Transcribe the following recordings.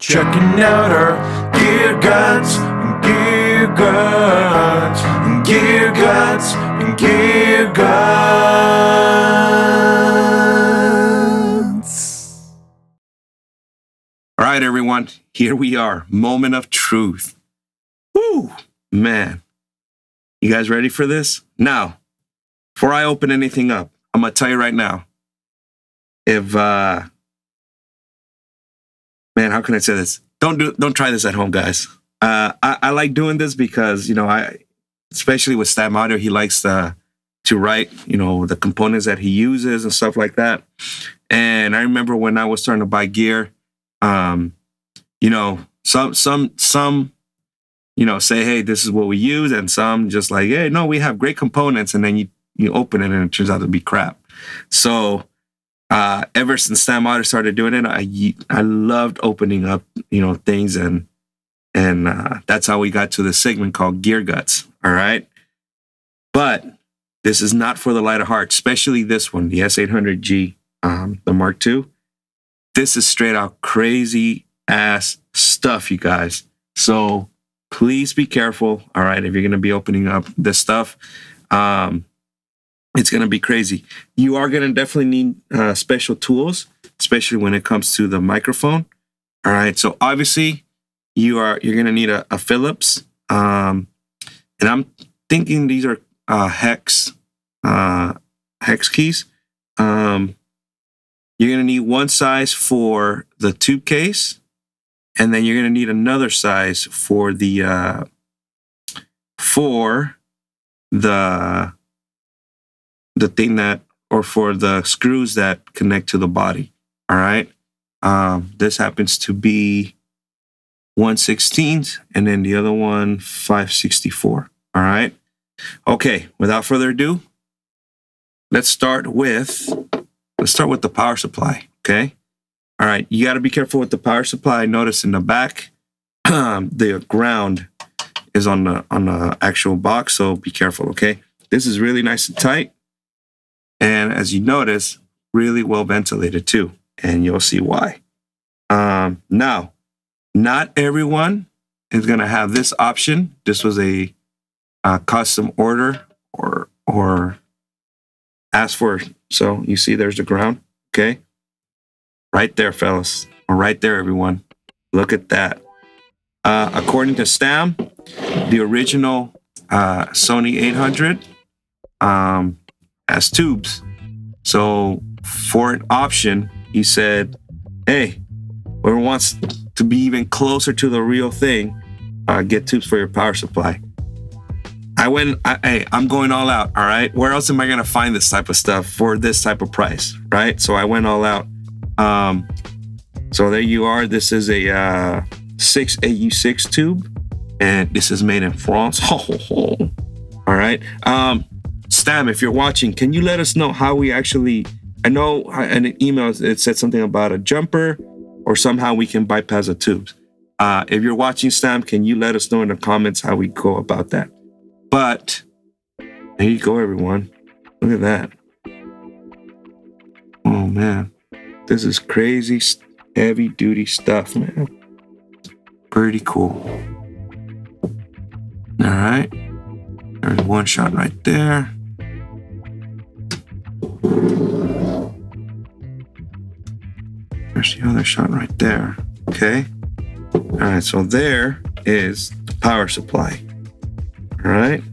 Checking out our GearGutz and GearGutz and GearGutz and GearGutz. All right, everyone, here we are. Moment of truth. Woo, man. You guys ready for this? Now, before I open anything up, I'm going to tell you right now, if, man, how can I say this? Don't try this at home, guys. I like doing this because, you know, especially with Stam Audio, he likes to write, you know, the components that he uses and stuff like that. And I remember when I was starting to buy gear, you know, some, you know, say, hey, this is what we use. And some just like, hey, no, we have great components. And then you open it and it turns out to be crap. So ever since Stam Audio started doing it, I loved opening up, you know, things. And that's how we got to the segment called GearGutz. All right. But this is not for the light of heart, especially this one, the SA-800G, the Mark II. This is straight out crazy ass stuff, you guys. So please be careful. All right. If you're going to be opening up this stuff, it's going to be crazy. You are going to definitely need special tools, especially when it comes to the microphone. All right. So obviously you're going to need a Phillips. And I'm thinking these are hex keys. You're going to need one size for the tube case, and then you're going to need another size for the thing that, or for the screws that connect to the body. All right. This happens to be 1/16, and then the other one 5/64. All right. Okay. Without further ado, let's start with the power supply. Okay. All right. You got to be careful with the power supply. Notice in the back, the ground is on the actual box. So be careful. Okay. This is really nice and tight. And as you notice, really well ventilated too. And you'll see why. Now, not everyone is going to have this option. This was a custom order or asked for. So you see there's the ground. Okay. Right there, fellas. Or right there, everyone. Look at that. According to Stam, the original Sony 800 has tubes. So for an option, he said, hey, whoever wants to be even closer to the real thing, get tubes for your power supply. I'm going all out, all right? Where else am I going to find this type of stuff for this type of price, right? So I went all out. So there you are. This is a AU6 tube, and this is made in France. All right. Stam, if you're watching, can you let us know how we actually, I know in an email it said something about a jumper or somehow we can bypass the tubes. If you're watching, Stam, can you let us know in the comments how we go about that? But there you go, everyone. Look at that. Oh, man. This is crazy, heavy duty stuff, man. Pretty cool. All right. There's one shot right there. There's the other shot right there. Okay. All right. So there is the power supply. All right.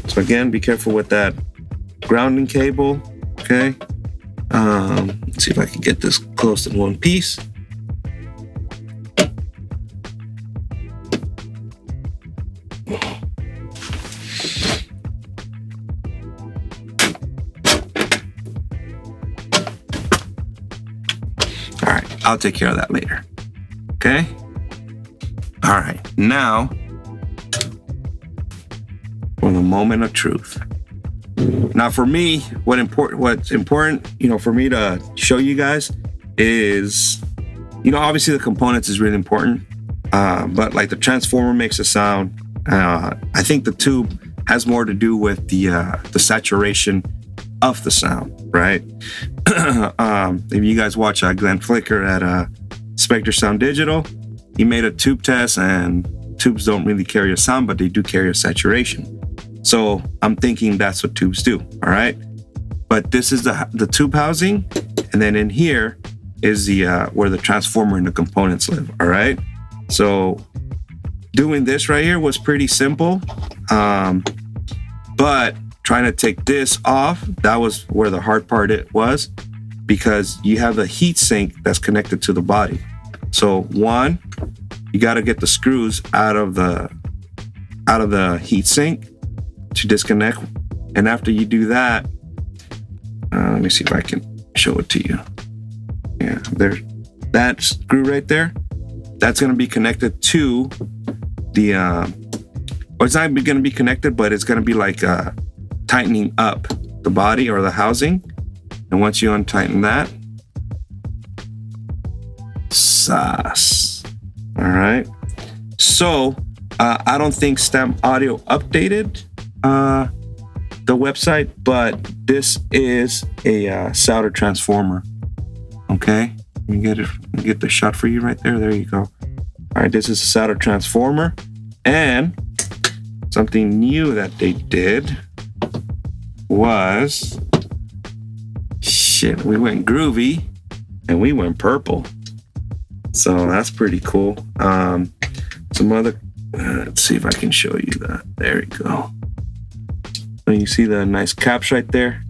So again, be careful with that grounding cable. Okay. Let's see if I can get this close in one piece. All right, I'll take care of that later. Okay. All right, now for the moment of truth. Now, for me, what's important, you know, for me to show you guys is, you know, obviously the components is really important, but like the transformer makes a sound. I think the tube has more to do with the saturation of the sound, right? If you guys watch Glenn Flicker at Spectre Sound Digital, he made a tube test, and tubes don't really carry a sound, but they do carry a saturation. So I'm thinking that's what tubes do, all right? But this is the tube housing, and then in here is the where the transformer and the components live, all right? So doing this right here was pretty simple, but trying to take this off, that was where the hard part was, because you have the heat sink that's connected to the body. So one, you got to get the screws out of the heat sink to disconnect. And after you do that, let me see if I can show it to you. Yeah, there's that screw right there. That's going to be connected to the, well, it's not going to be connected, but it's going to be like tightening up the body or the housing. And once you untighten that, sauce. All right. So I don't think Stam Audio updated the website, but this is a solder transformer. Okay, let me get the shot for you right there. There you go. All right, this is a solder transformer, and something new that they did was, shit, we went groovy and we went purple. So that's pretty cool. Some other, let's see if I can show you that. There you go. So you see the nice caps right there.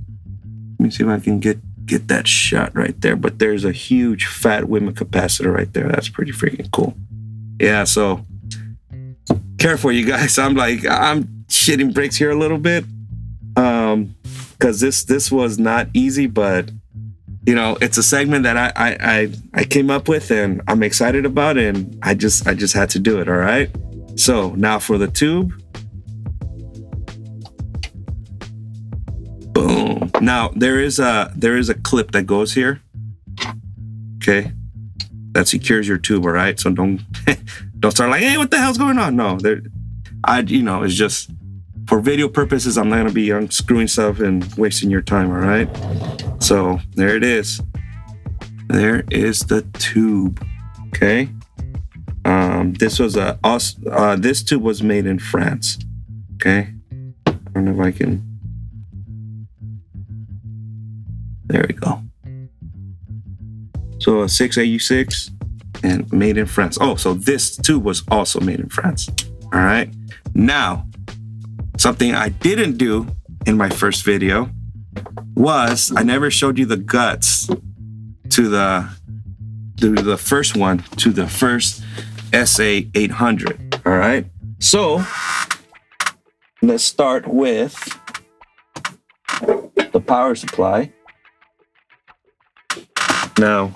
Let me see if I can get that shot right there. But there's a huge fat women capacitor right there. That's pretty freaking cool. Yeah, so careful, you guys. I'm shitting bricks here a little bit. Because this was not easy, but you know, it's a segment that I came up with and I'm excited about, and I just had to do it. All right. So now for the tube. Boom. Now there is a clip that goes here. Okay. That secures your tube. All right. So don't start like, hey, what the hell's going on? No, it's just for video purposes. I'm not going to be unscrewing stuff and wasting your time. All right. So there it is. There is the tube. Okay. This was this tube was made in France. Okay. I don't know if I can. There we go. So a 6AU6 and made in France. Oh, so this tube was also made in France. All right. Now, something I didn't do in my first video was I never showed you the guts to the first one, to the first SA-800. All right. So let's start with the power supply. Now,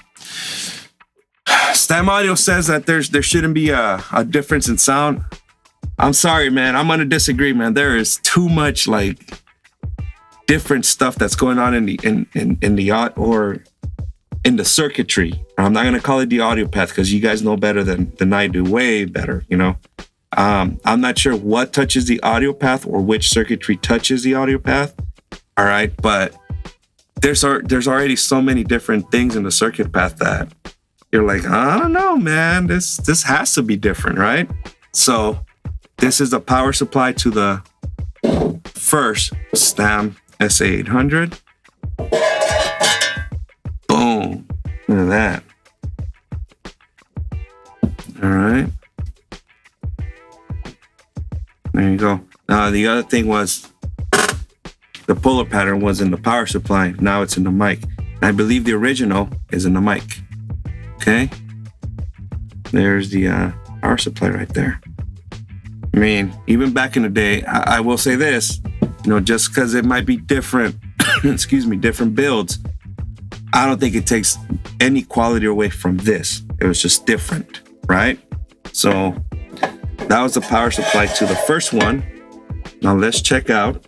Stam Audio says that there shouldn't be a difference in sound. I'm sorry, man. I'm gonna disagree, man. There is too much like different stuff that's going on in the circuitry. I'm not gonna call it the audio path because you guys know better than I do, way better. You know, I'm not sure what touches the audio path or which circuitry touches the audio path. All right, but there's already so many different things in the circuit path that you're like, I don't know, man. This has to be different, right? So this is the power supply to the first Stam SA-800. Boom. Look at that. All right. There you go. Now, the other thing was the polar pattern was in the power supply. Now it's in the mic. And I believe the original is in the mic. Okay. There's the power supply right there. I mean, even back in the day, I will say this, you know, just because it might be different, excuse me, different builds, I don't think it takes any quality away from this. It was just different, right? So that was the power supply to the first one. Now let's check out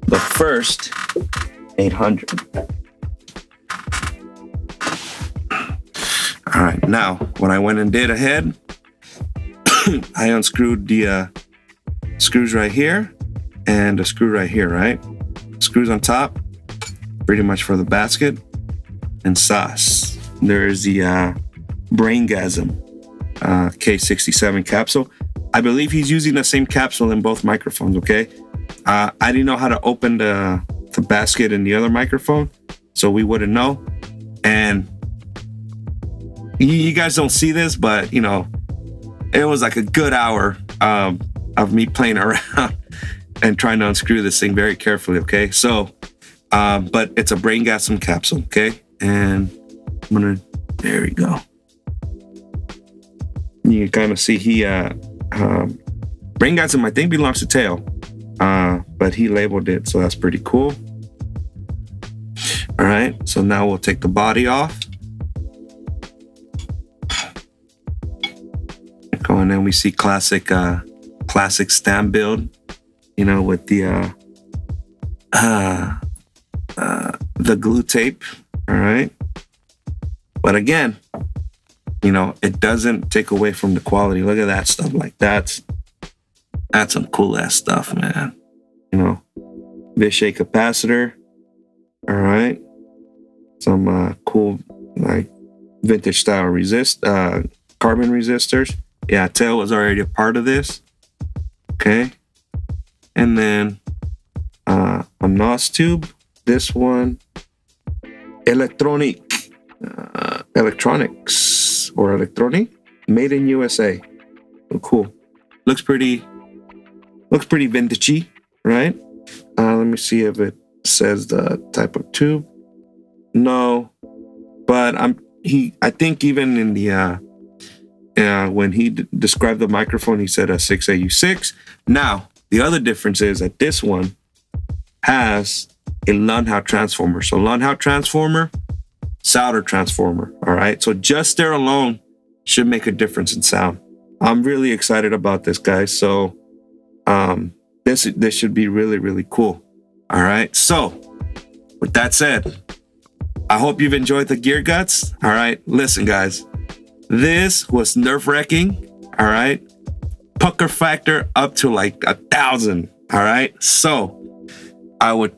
the first 800. All right, now what I went and did ahead, I unscrewed the screws right here and the screw right here, right? Screws on top, pretty much for the basket, and sauce. There's the Braingasm K67 capsule. I believe he's using the same capsule in both microphones, okay? I didn't know how to open the basket in the other microphone, so we wouldn't know. And you guys don't see this, but, you know, it was like a good hour of me playing around and trying to unscrew this thing very carefully, okay? So, but it's a Braingasm capsule, okay? And I'm gonna, there we go. You can kind of see he, Braingasm, I think, belongs to Tail, but he labeled it, so that's pretty cool. All right, so now we'll take the body off. And then we see classic Stam build, you know, with the glue tape. All right, but again, you know, it doesn't take away from the quality. Look at that stuff. Like that's some cool ass stuff, man. You know, Vishay capacitor. All right, some cool like vintage style carbon resistors. Yeah, Tail was already a part of this. Okay, and then a NOS tube. This one, electronics or electronic, made in USA. Oh, cool. Looks pretty vintagey, right? Let me see if it says the type of tube. No, but I think even in the when he described the microphone, he said a 6AU6. Now, the other difference is that this one has a Lundhout transformer. So Lundhout transformer, solder transformer, all right? So just there alone should make a difference in sound. I'm really excited about this, guys. So this should be really, really cool, all right? So with that said, I hope you've enjoyed the GearGutz, all right? Listen, guys. This was nerve-wracking, all right? Pucker factor up to like 1,000, all right? So I would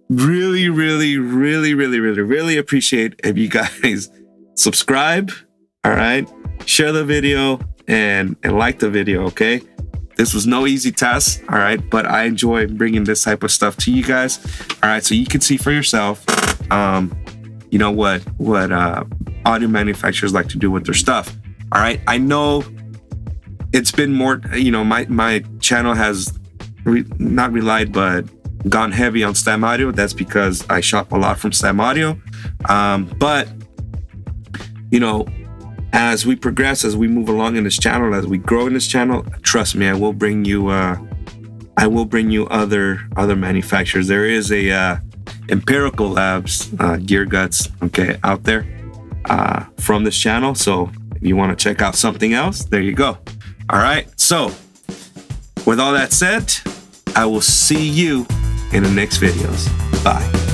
really, really, really, really, really, really appreciate if you guys subscribe, all right? Share the video and like the video, okay? This was no easy task, all right? But I enjoy bringing this type of stuff to you guys, all right? So you can see for yourself, you know, what audio manufacturers like to do with their stuff. All right, I know it's been more, you know, my channel has not relied but gone heavy on Stam audio. That's because I shop a lot from Stam audio. But you know, as we progress, as we move along in this channel, as we grow in this channel, trust me, I will bring you other manufacturers. There is a Empirical Labs GearGutz, okay, out there from this channel. So if you want to check out something else, there you go. All right, so with all that said, I will see you in the next videos. Bye.